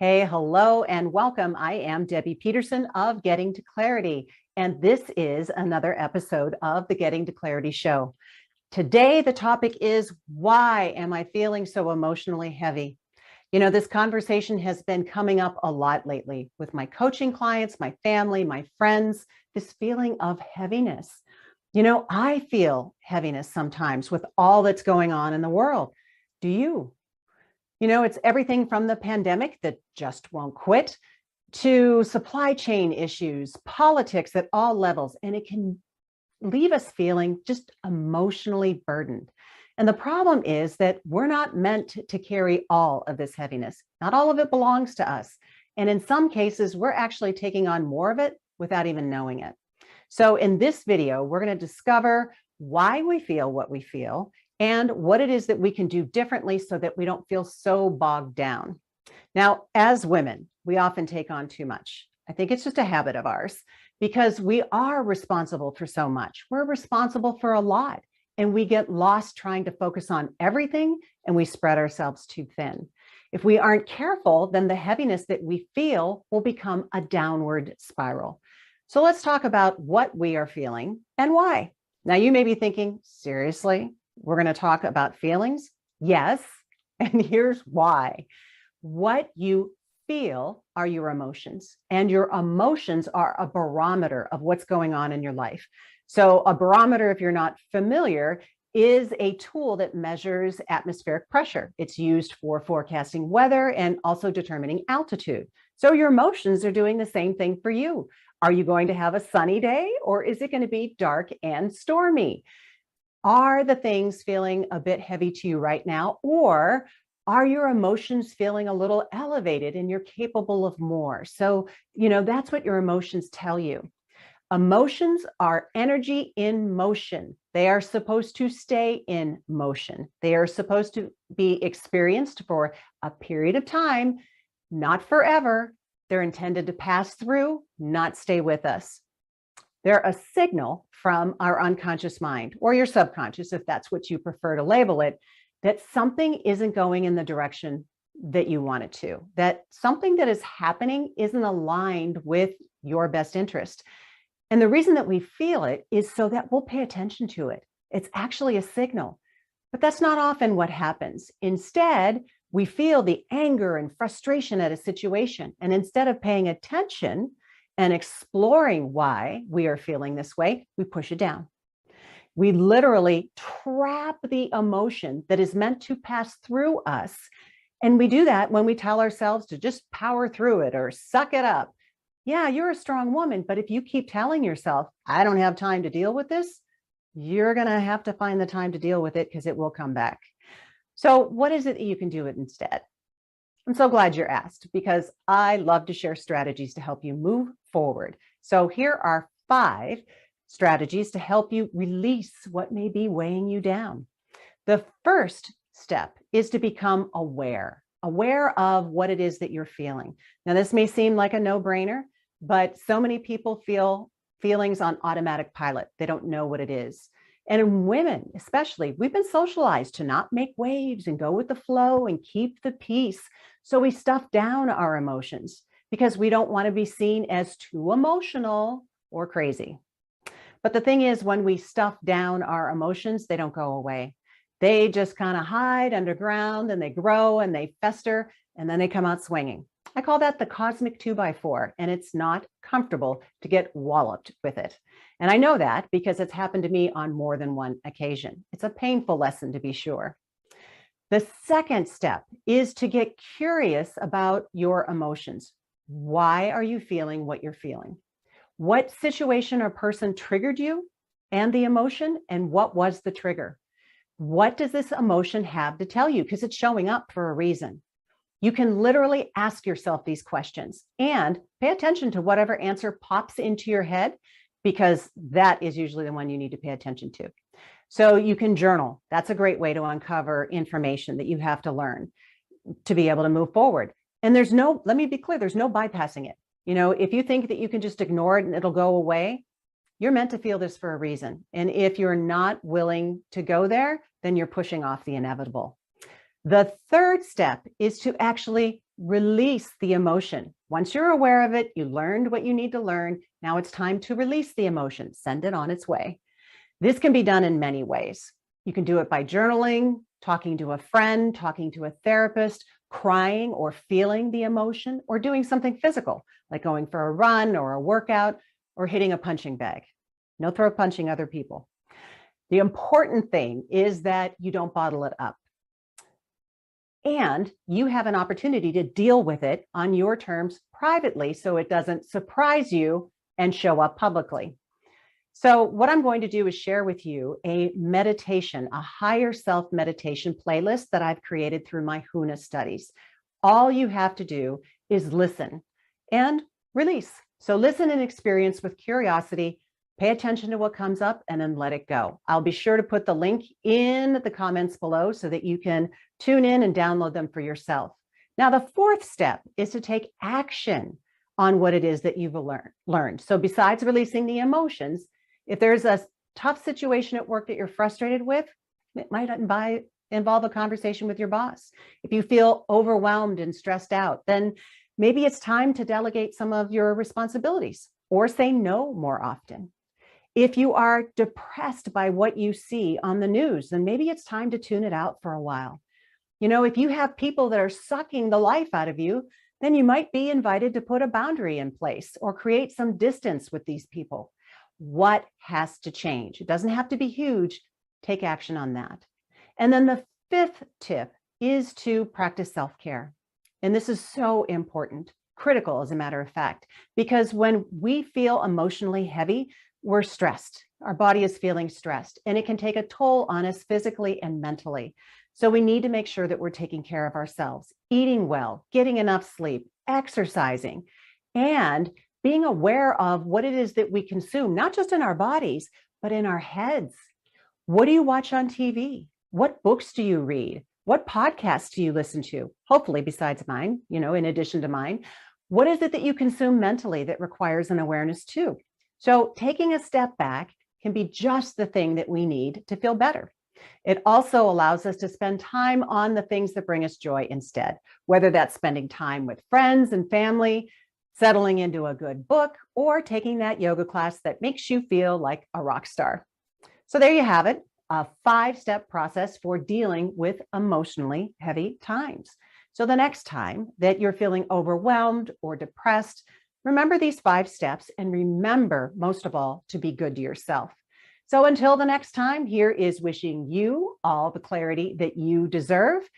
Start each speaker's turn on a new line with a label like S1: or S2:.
S1: Hey, hello, and welcome. I am Debbie Peterson of Getting to Clarity, and this is another episode of the Getting to Clarity show. Today, the topic is, why am I feeling so emotionally heavy? You know, this conversation has been coming up a lot lately with my coaching clients, my family, my friends, this feeling of heaviness. You know, I feel heaviness sometimes with all that's going on in the world. Do you? You know, it's everything from the pandemic that just won't quit to supply chain issues, politics at all levels, and it can leave us feeling just emotionally burdened. And the problem is that we're not meant to carry all of this heaviness. Not all of it belongs to us. And in some cases, we're actually taking on more of it without even knowing it. So in this video, we're going to discover why we feel what we feel and what it is that we can do differently so that we don't feel so bogged down. Now, as women, we often take on too much. I think it's just a habit of ours because we are responsible for so much. We're responsible for a lot, and we get lost trying to focus on everything, and we spread ourselves too thin. If we aren't careful, then the heaviness that we feel will become a downward spiral. So let's talk about what we are feeling and why. Now, you may be thinking, seriously, we're going to talk about feelings? Yes, and here's why. What you feel are your emotions, and your emotions are a barometer of what's going on in your life. So a barometer, if you're not familiar, is a tool that measures atmospheric pressure. It's used for forecasting weather and also determining altitude. So your emotions are doing the same thing for you. Are you going to have a sunny day, or is it going to be dark and stormy? Are the things feeling a bit heavy to you right now, or are your emotions feeling a little elevated and you're capable of more? So, you know, that's what your emotions tell you. Emotions are energy in motion. They are supposed to stay in motion. They are supposed to be experienced for a period of time, not forever. They're intended to pass through, not stay with us. They're a signal from our unconscious mind, or your subconscious, if that's what you prefer to label it, that something isn't going in the direction that you want it to, that something that is happening isn't aligned with your best interest. And the reason that we feel it is so that we'll pay attention to it. It's actually a signal, but that's not often what happens. Instead, we feel the anger and frustration at a situation. And instead of paying attention and exploring why we are feeling this way, we push it down. We literally trap the emotion that is meant to pass through us. And we do that when we tell ourselves to just power through it or suck it up. Yeah, you're a strong woman, but if you keep telling yourself, I don't have time to deal with this, you're going to have to find the time to deal with it because it will come back. So what is it that you can do it instead? I'm so glad you're asked, because I love to share strategies to help you move forward. So here are 5 strategies to help you release what may be weighing you down. The first step is to become aware of what it is that you're feeling. Now, this may seem like a no-brainer, but so many people feel feelings on automatic pilot. They don't know what it is. And in women, especially, we've been socialized to not make waves and go with the flow and keep the peace. So we stuff down our emotions because we don't want to be seen as too emotional or crazy. But the thing is, when we stuff down our emotions, they don't go away. They just kind of hide underground, and they grow and they fester, and then they come out swinging. I call that the cosmic 2x4, and it's not comfortable to get walloped with it. And I know that because it's happened to me on more than one occasion. It's a painful lesson, to be sure. The second step is to get curious about your emotions. Why are you feeling what you're feeling? What situation or person triggered you and the emotion, and what was the trigger? What does this emotion have to tell you? Because it's showing up for a reason. You can literally ask yourself these questions and pay attention to whatever answer pops into your head, because that is usually the one you need to pay attention to. So you can journal. That's a great way to uncover information that you have to learn to be able to move forward. And let me be clear, there's no bypassing it. You know, if you think that you can just ignore it and it'll go away, you're meant to feel this for a reason. And if you're not willing to go there, then you're pushing off the inevitable. The third step is to actually Release the emotion. Once you're aware of it, you learned what you need to learn. Now it's time to release the emotion, send it on its way. This can be done in many ways. You can do it by journaling, talking to a friend, talking to a therapist, crying or feeling the emotion, or doing something physical, like going for a run or a workout or hitting a punching bag. No throat punching other people. The important thing is that you don't bottle it up. And you have an opportunity to deal with it on your terms privately so it doesn't surprise you and show up publicly. So what I'm going to do is share with you a meditation, a higher self meditation playlist that I've created through my HUNA studies. All you have to do is listen and release. So listen and experience with curiosity, pay attention to what comes up, and then let it go. I'll be sure to put the link in the comments below so that you can tune in and download them for yourself. Now, the fourth step is to take action on what it is that you've learned. So besides releasing the emotions, if there's a tough situation at work that you're frustrated with, it might involve a conversation with your boss. If you feel overwhelmed and stressed out, then maybe it's time to delegate some of your responsibilities or say no more often. If you are depressed by what you see on the news, then maybe it's time to tune it out for a while. You know, if you have people that are sucking the life out of you, then you might be invited to put a boundary in place or create some distance with these people. What has to change? It doesn't have to be huge. Take action on that. And then the fifth tip is to practice self-care. And this is so important, critical as a matter of fact, because when we feel emotionally heavy, we're stressed. Our body is feeling stressed, and it can take a toll on us physically and mentally. So we need to make sure that we're taking care of ourselves, eating well, getting enough sleep, exercising, and being aware of what it is that we consume, not just in our bodies, but in our heads. What do you watch on TV? What books do you read? What podcasts do you listen to? Hopefully besides mine, in addition to mine. What is it that you consume mentally that requires an awareness too? So taking a step back can be just the thing that we need to feel better. It also allows us to spend time on the things that bring us joy instead, whether that's spending time with friends and family, settling into a good book, or taking that yoga class that makes you feel like a rock star. So there you have it, a 5-step process for dealing with emotionally heavy times. So the next time that you're feeling overwhelmed or depressed, remember these 5 steps and remember, most of all, to be good to yourself. So until the next time, here is wishing you all the clarity that you deserve